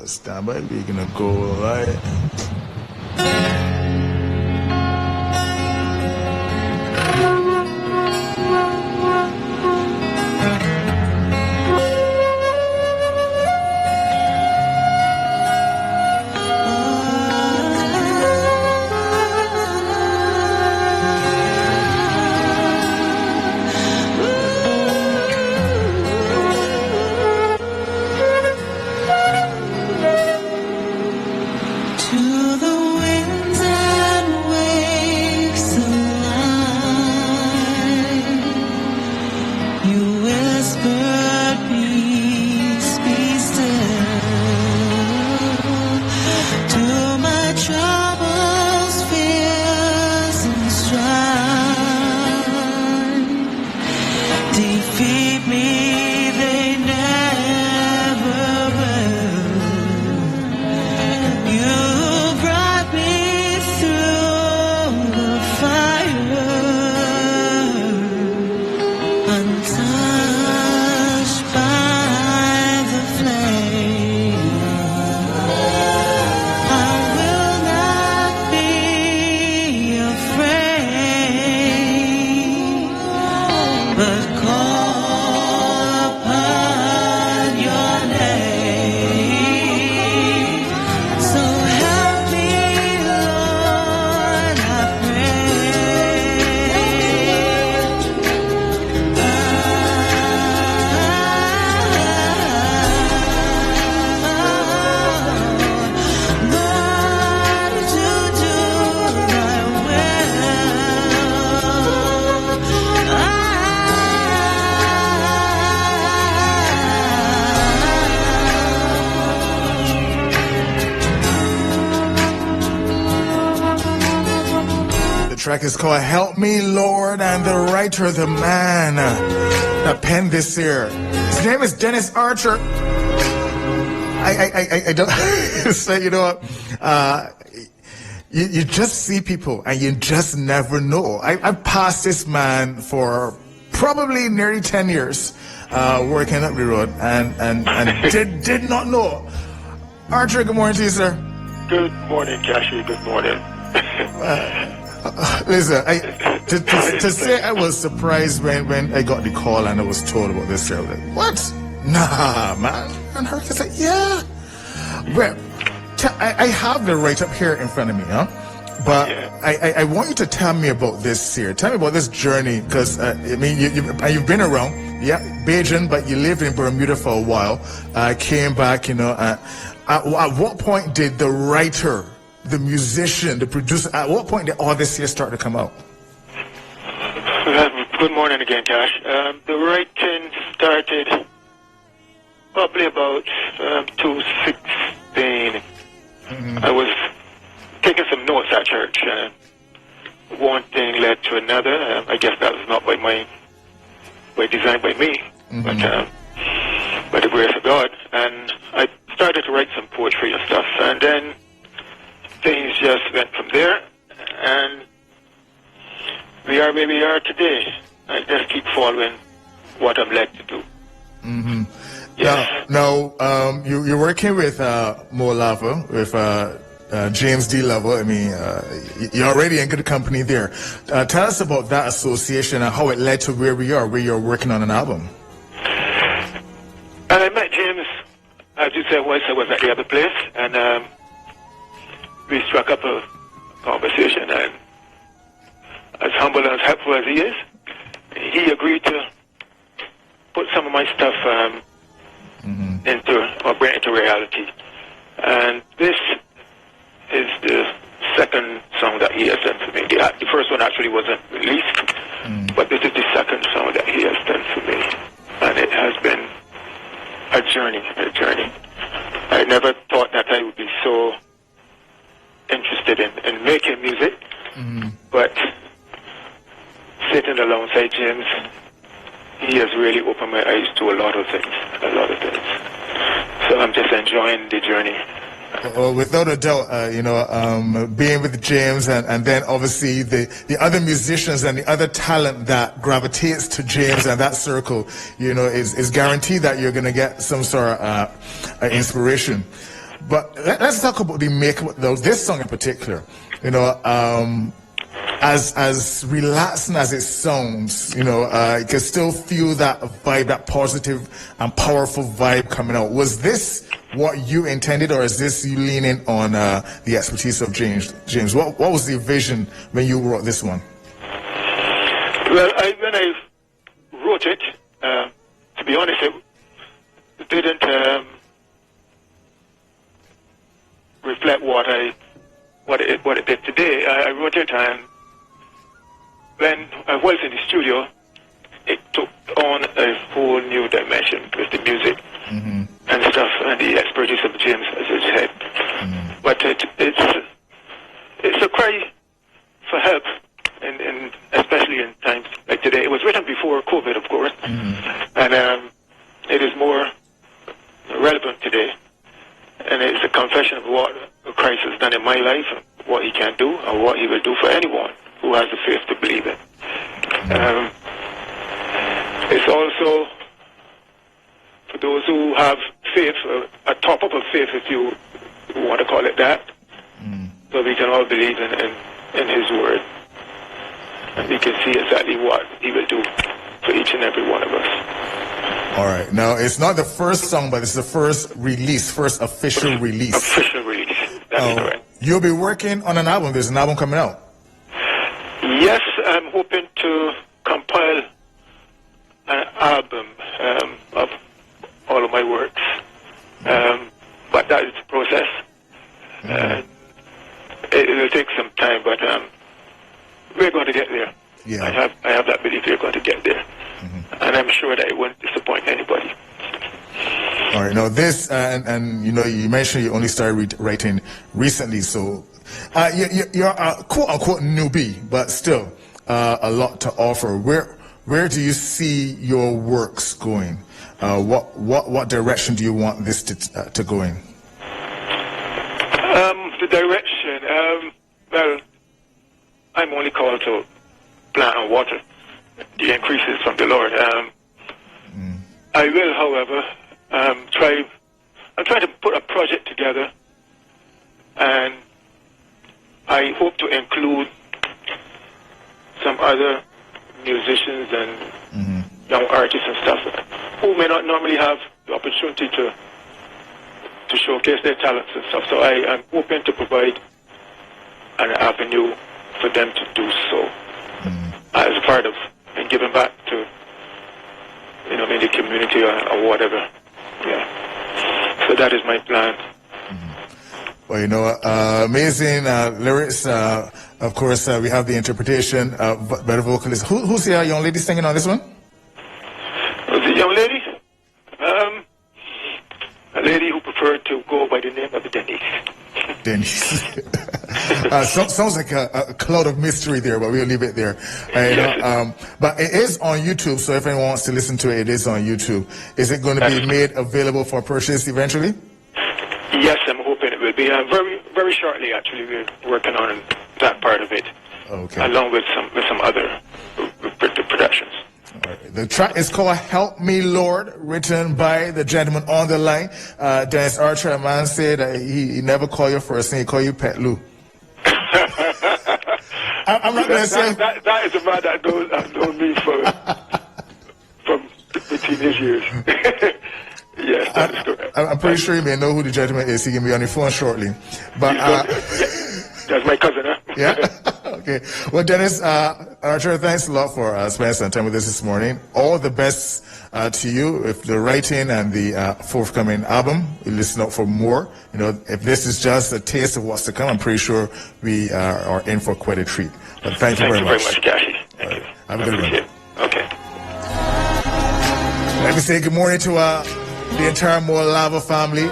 Stand by, we're gonna go right. Track is called Help Me Lord, and the writer, the man that penned this here, his name is Dennis Archer. I don't say, you know what, you just see people and you just never know. I've passed this man for probably nearly 10 years working up the road and did not know. Archer, good morning to you, sir. Good morning, Kashi. Good morning. Listen, to say I was surprised when I got the call and I was told about this show. Like, what? Nah, man. And her said, yeah. Well, I have the right up here in front of me, huh? But yeah. I want you to tell me about this here. Tell me about this journey, because I mean, you've been around, yeah, Beijing, but you lived in Bermuda for a while. Came back, you know. At what point did the writer, the musician, the producer, at what point did all this here start to come out? Good morning again, Cash. The writing started probably about 2016. I was taking some notes at church, and one thing led to another. I guess that was not by design by me, but by the grace of God. And I started to write some poetry and stuff, and then things just went from there, and we are where we are today. I just keep following what I'm led to do. Yes. Now, you're working with Mo Lava, with James D. Lava. I mean, you're already in good company there. Tell us about that association and how it led to where we are, where you're working on an album. And I met James, as you said, once I was at the other place, and we struck up a conversation, and as humble and as helpful as he is, he agreed to put some of my stuff bring it into reality. And this is the second song that he has done for me. The first one actually wasn't released, but this is the second song that he has done for me. And it has been a journey. I never thought that I would be so interested in making music, but sitting alongside James, he has really opened my eyes to a lot of things. So I'm just enjoying the journey. Well, without a doubt, being with James and then obviously the other musicians and the other talent that gravitates to James and that circle, is guaranteed that you're going to get some sort of inspiration. But let's talk about the makeup, though. This song in particular, you know, as relaxing as it sounds, you know, you can still feel that vibe, that positive and powerful vibe coming out. Was this what you intended, or is this you leaning on the expertise of James? James, what was the vision when you wrote this one? Well, when I wrote it, to be honest, it didn't reflect what it did today. I wrote it, and when I was in the studio, it took on a whole new dimension with the music and stuff, and the expertise of James, as I said. But it's a cry for help, and especially in times like today. It was written before COVID, of course, and it is more relevant today. And it's a confession of what Christ has done in my life, and what he can do, and what he will do for anyone who has the faith to believe it. It's also for those who have faith, a top-up of faith, if you want to call it that, so we can all believe in his word. And we can see exactly what he will do for each and every one of us. All right. Now, it's not the first song, but it's the first official release. Official release. That's correct. You'll be working on an album. There's an album coming out. Yes, I'm hoping to compile an album of all of my works. But that is the process. It will take some time, but we're going to get there. Yeah. I have that belief we're going to get there. And I'm sure that it won't disappoint anybody. All right. Now this, and you know, you mentioned you only started writing recently, so you're a quote unquote newbie, but still a lot to offer. Where do you see your works going? What direction do you want this to go in? The direction. Well, I'm only called to plant and water. The increases from the Lord. I will, however, I'm trying to put a project together, and I hope to include some other musicians and young artists and stuff who may not normally have the opportunity to showcase their talents and stuff. So I'm hoping to provide an avenue for them to do so as part of and giving back to, you know, maybe the community or whatever. Yeah. So that is my plan. Well, you know, amazing lyrics. Of course, we have the interpretation by the vocalist. Who's the young lady singing on this one? The young lady? A lady who preferred to go by the name of Denise. Denise. Sounds like a cloud of mystery there, but we'll leave it there. But it is on YouTube, so if anyone wants to listen to it, it is on YouTube. Is it going to be made available for purchase eventually? Yes, I'm hoping it will be. Very, very shortly, actually, we're working on that part of it, along with some other productions. Right. The track is called "Help Me, Lord," written by the gentleman on the line, Dennis Archer. A man said he never call you first name, he call you Pet Lou. I'm not going to say that is a man that knows me from the teenage years. Yes, that is correct. I'm pretty sure you may know who the gentleman is. He can be on the phone shortly. But that's my cousin, huh? Yeah. Okay. Well, Dennis Archer, thanks a lot for spending some time with us this morning. All the best to you with the writing and the forthcoming album. We listen out for more. You know, if this is just a taste of what's to come, I'm pretty sure we are in for quite a treat. But thank you very much. Thank you very much, Kashi. Thank you. Have a good one. Okay. Let me say good morning to the entire More Lava family.